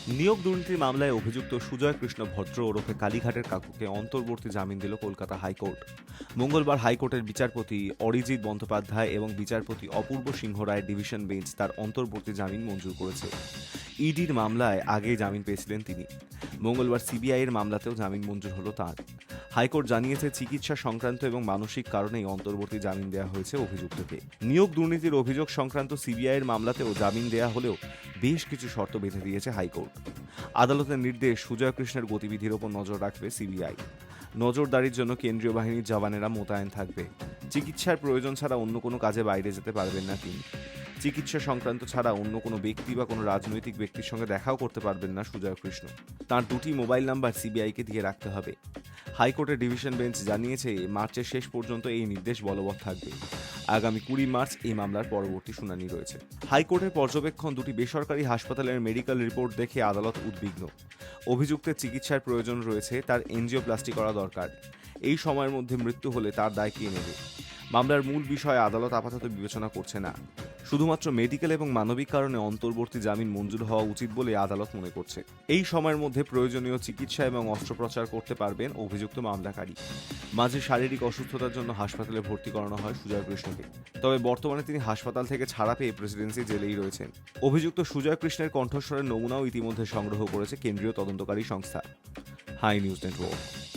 নিয়োগ দুর্নীতির মামলায় অভিযুক্ত সুজয় কৃষ্ণ ভদ্র ওরফে কালীঘাটের কাকুকে অন্তর্বর্তী জামিন দিল কলকাতা হাইকোর্ট। মঙ্গলবার হাইকোর্টের বিচারপতি অরিজিৎ বন্দ্যোপাধ্যায় এবং বিচারপতি অপূর্ব সিংহ রায়ের ডিভিশন বেঞ্চ তার অন্তর্বর্তী জামিন মঞ্জুর করেছে। ইডির মামলায় আগেই জামিন পেয়েছিলেন তিনি। মঙ্গলবার সিবিআইয়ের মামলাতেও জামিন মঞ্জুর হলো তাঁর। হাইকোর্ট জানিয়েছে, চিকিৎসা সংক্রান্ত এবং মানসিক কারণেই অন্তর্বর্তী জামিন দেওয়া হয়েছে অভিযুক্তকে। নিয়োগ দুর্নীতির অভিযোগ সংক্রান্ত সিবিআইয়ের মামলাতেও জামিন দেওয়া হলেও বেশ কিছু শর্ত বেঁধে দিয়েছে হাইকোর্ট। আদালতের নির্দেশ, সুজয় কৃষ্ণের গতিবিধির ওপর নজর রাখবে সিবিআই। নজরদারির জন্য কেন্দ্রীয় বাহিনীর জওয়ানেরা মোতায়েন থাকবে। চিকিৎসার প্রয়োজন ছাড়া অন্য কোনো কাজে বাইরে যেতে পারবেন না তিনি। চিকিৎসা সংক্রান্ত ছাড়া অন্য কোনো ব্যক্তি বা কোনো রাজনৈতিক ব্যক্তির সঙ্গে দেখাও করতে পারবেন না সুজয় কৃষ্ণ। তাঁর দুটি মোবাইল নাম্বার সিবিআইকে দিয়ে রাখতে হবে। হাইকোর্টের ডিভিশন বেঞ্চ জানিয়েছে, মার্চের শেষ পর্যন্ত এই নির্দেশ বলবৎ থাকবে। আগামী 20 মার্চ এই মামলার পরবর্তী শুনানি রয়েছে। হাইকোর্টের পর্যবেক্ষণ, দুটি বেসরকারি হাসপাতালের মেডিকেল রিপোর্ট দেখে আদালত উদ্বিগ্ন। অভিযুক্তের চিকিৎসার প্রয়োজন রয়েছে, তার এনজিওপ্লাস্টি করা দরকার। এই সময়ের মধ্যে মৃত্যু হলে তার দায় কে নেবে? মামলার মূল বিষয় আদালত আপাতত বিবেচনা করছে না। শুধুমাত্র মেডিকেল এবং মানবিক কারণে অন্তর্বর্তী জামিন মঞ্জুর হওয়া উচিত বলে আদালত মনে করছে। এই সময়ের মধ্যে প্রয়োজনীয় চিকিৎসা এবং অস্ত্রোপচার করতে পারবেন অভিযুক্ত মামলাকারী। মাঝে শারীরিক অসুস্থতার জন্য হাসপাতালে ভর্তি করানো হয় সুজয় কৃষ্ণকে। তবে বর্তমানে তিনি হাসপাতাল থেকে ছাড়া পেয়ে প্রেসিডেন্সি জেলেই রয়েছেন। অভিযুক্ত সুজয় কৃষ্ণের কণ্ঠস্বরের নমুনাও ইতিমধ্যে সংগ্রহ করেছে কেন্দ্রীয় তদন্তকারী সংস্থা। Hi News network.